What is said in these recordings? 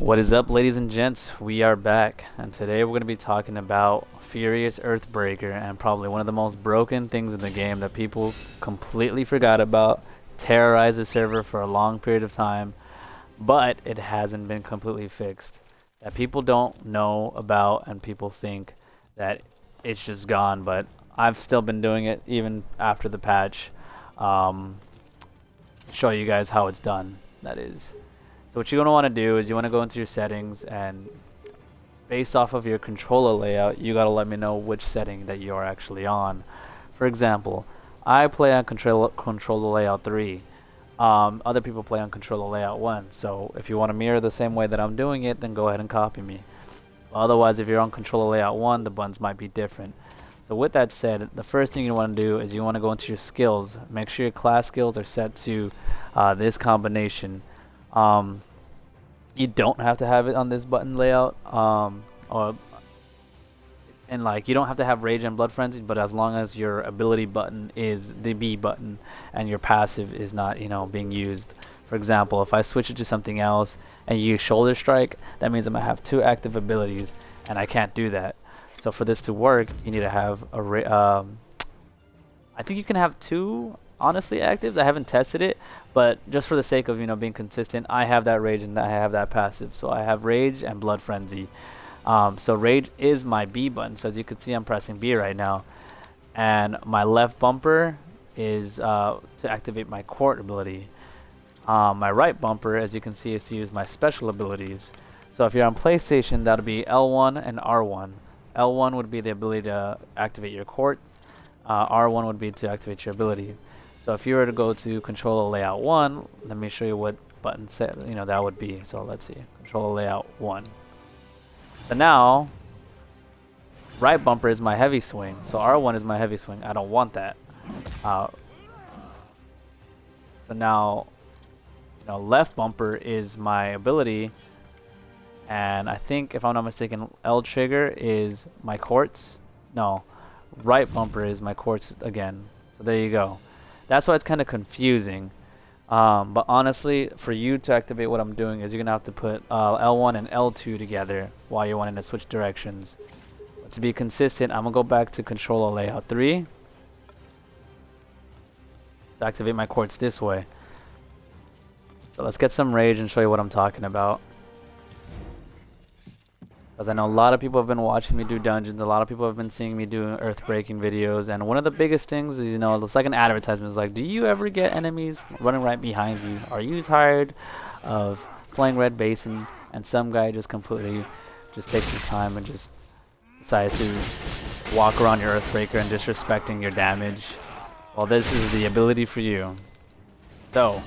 What is up, ladies and gents? We are back, and today we're going to be talking about Furious Earthbreaker, and probably one of the most broken things in the game that people completely forgot about, terrorized the server for a long period of time, but it hasn't been completely fixed. That people don't know about, and people think that it's just gone, but I've still been doing it even after the patch. Um, Show you guys how it's done, that is. So what you're going to want to do is you want to go into your settings, and based off of your controller layout, you got to let me know which setting that you are actually on. For example, I play on controller layout 3. Other people play on controller layout 1. So if you want to mirror the same way that I'm doing it, then go ahead and copy me. Otherwise, if you're on controller layout 1, the buttons might be different. So with that said, the first thing you want to do is you want to go into your skills. Make sure your class skills are set to this combination. Um, you don't have to have it on this button layout, or and like you don't have to have Rage and Blood Frenzy, but as long as your ability button is the B button and your passive is not, being used. For example, if I switch it to something else and use Shoulder Strike, that means I'm gonna have two active abilities, and I can't do that. So for this to work, you need to have I think you can have two honestly actives. I haven't tested it, but just for the sake of being consistent, I have that Rage and I have that passive. So I have Rage and Blood Frenzy. So Rage is my B button. So as you can see, I'm pressing B right now, and my left bumper is to activate my Court ability. My right bumper, as you can see, is to use my special abilities. So if you're on PlayStation, that'll be L1 and R1. L1 would be the ability to activate your Court. R1 would be to activate your ability. So if you were to go to controller layout 1, let me show you what button set that would be. So let's see, controller layout 1. So now, right bumper is my heavy swing. So R1 is my heavy swing. I don't want that. So now, left bumper is my ability, and I think if I'm not mistaken, L trigger is my Courts. No, right bumper is my Courts again. So there you go. That's why it's kind of confusing. But honestly, for you to activate what I'm doing is you're going to have to put L1 and L2 together while you're wanting to switch directions. But to be consistent, I'm going to go back to controller layout 3 to activate my Courts this way. So let's get some Rage and show you what I'm talking about. Because I know a lot of people have been watching me do dungeons, a lot of people have been seeing me do earth-breaking videos, and one of the biggest things is, it's like an advertisement. It's like, do you ever get enemies running right behind you? Are you tired of playing Red Basin and some guy just completely just takes his time and just decides to walk around your Earthbreaker and disrespecting your damage? Well, this is the ability for you. So,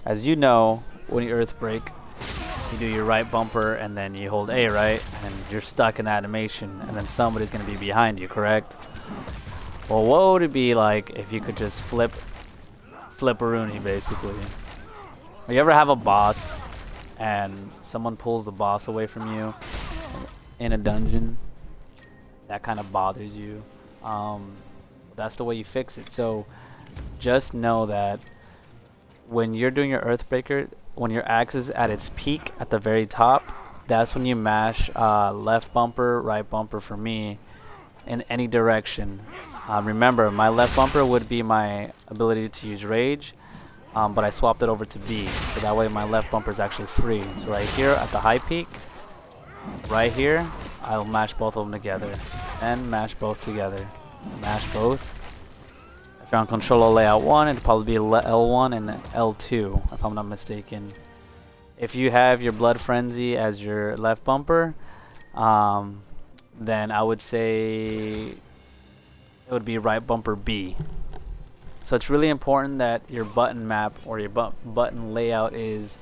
as you know, when you Earthbreak, you do your right bumper and then you hold A, right? And you're stuck in animation, and then somebody's going to be behind you, correct? Well, what would it be like if you could just flip-a-rooney, basically? You ever have a boss and someone pulls the boss away from you in a dungeon? That kind of bothers you. That's the way you fix it. So just know that when you're doing your Earthbreaker, when your axe is at its peak at the very top, that's when you mash left bumper, right bumper for me in any direction. Remember, my left bumper would be my ability to use Rage, but I swapped it over to B, so that way my left bumper is actually free. So right here at the high peak, right here, I'll mash both of them together, and mash both together. Mash both. If you're on controller layout 1, it'd probably be L1 and L2, if I'm not mistaken. If you have your Blood Frenzy as your left bumper, then I would say it would be right bumper B. So it's really important that your button map or your button layout is,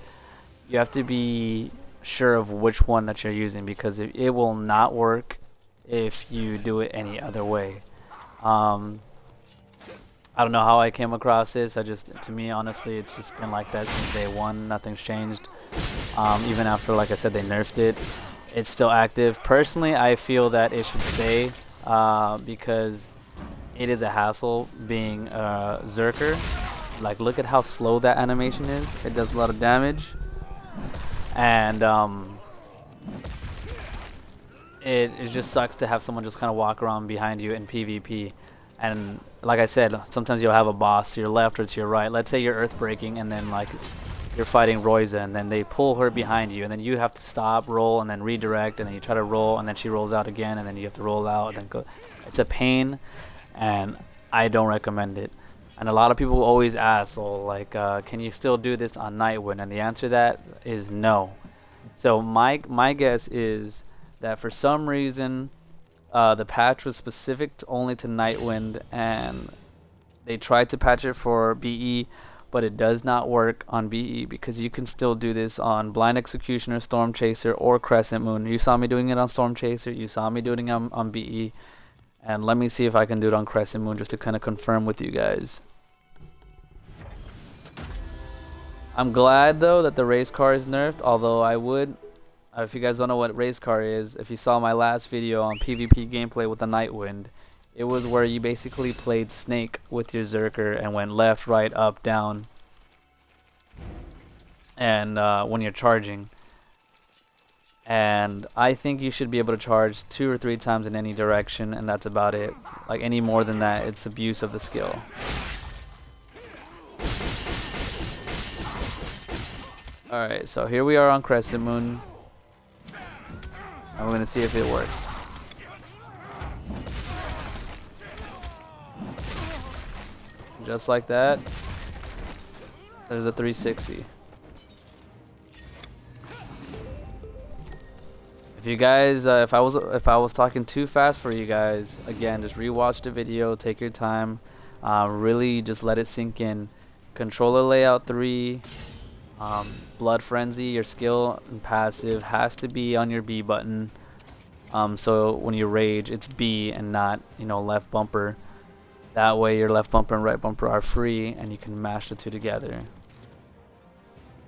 you have to be sure of which one that you're using, because it will not work if you do it any other way. I don't know how I came across this. To me, honestly, it's just been like that since day one. Nothing's changed. Even after, like I said, they nerfed it, it's still active. Personally, I feel that it should stay because it is a hassle being a Zerker. Like, look at how slow that animation is. It does a lot of damage. And it just sucks to have someone just kind of walk around behind you in PvP. And like I said, sometimes you'll have a boss to your left or to your right. Let's say you're earth breaking and then like you're fighting Roiza and then they pull her behind you and then you have to stop, roll, and then redirect, and then you try to roll and then she rolls out again and then you have to roll out and then go. It's a pain and I don't recommend it. And a lot of people always ask, so like, can you still do this on Nightwind? And the answer to that is no. So my guess is that for some reason the patch was specific only to Nightwind, and they tried to patch it for BE, but it does not work on BE because you can still do this on Blind Executioner, Storm Chaser, or Crescent Moon. You saw me doing it on Storm Chaser, you saw me doing it on BE, and let me see if I can do it on Crescent Moon just to kind of confirm with you guys. I'm glad though that the race car is nerfed, although I would, if you guys don't know what race car is, if you saw my last video on PvP gameplay with the Nightwind, it was where you basically played Snake with your Zerker and went left, right, up, down, and when you're charging. And I think you should be able to charge 2 or 3 times in any direction, and that's about it. Like any more than that, it's abuse of the skill. Alright, so here we are on Crescent Moon. And we're gonna see if it works. Just like that. There's a 360. If you guys, if I was talking too fast for you guys, again, just rewatch the video, take your time, really just let it sink in. Controller layout 3. Blood Frenzy, your skill and passive has to be on your B button. So when you rage, it's B and not, left bumper. That way your left bumper and right bumper are free and you can mash the two together.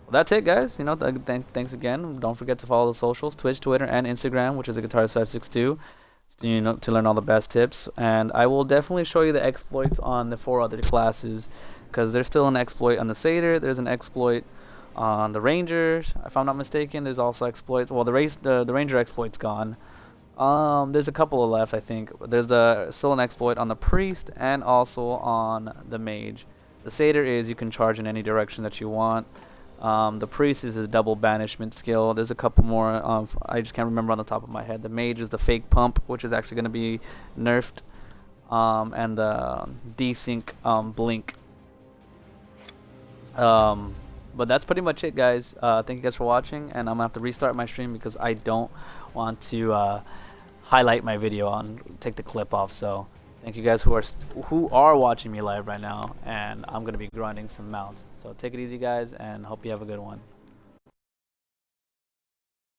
Well, that's it, guys. Thanks again. Don't forget to follow the socials, Twitch, Twitter, and Instagram, which is the Guitarist562, to learn all the best tips. And I will definitely show you the exploits on the 4 other classes, because there's still an exploit on the Satyr, there's an exploit on the Rangers, if I'm not mistaken. There's also exploits. Well, the Ranger exploit's gone. There's a couple of left, I think. There's still an exploit on the Priest and also on the Mage. The Satyr is you can charge in any direction that you want. The Priest is a double banishment skill. There's a couple more. I just can't remember on the top of my head. The Mage is the fake pump, which is actually going to be nerfed, and the desync blink. But that's pretty much it, guys. Thank you guys for watching, and I'm gonna have to restart my stream because I don't want to highlight my video take the clip off. So thank you guys who are watching me live right now, and I'm gonna be grinding some mounts. So take it easy, guys, and hope you have a good one.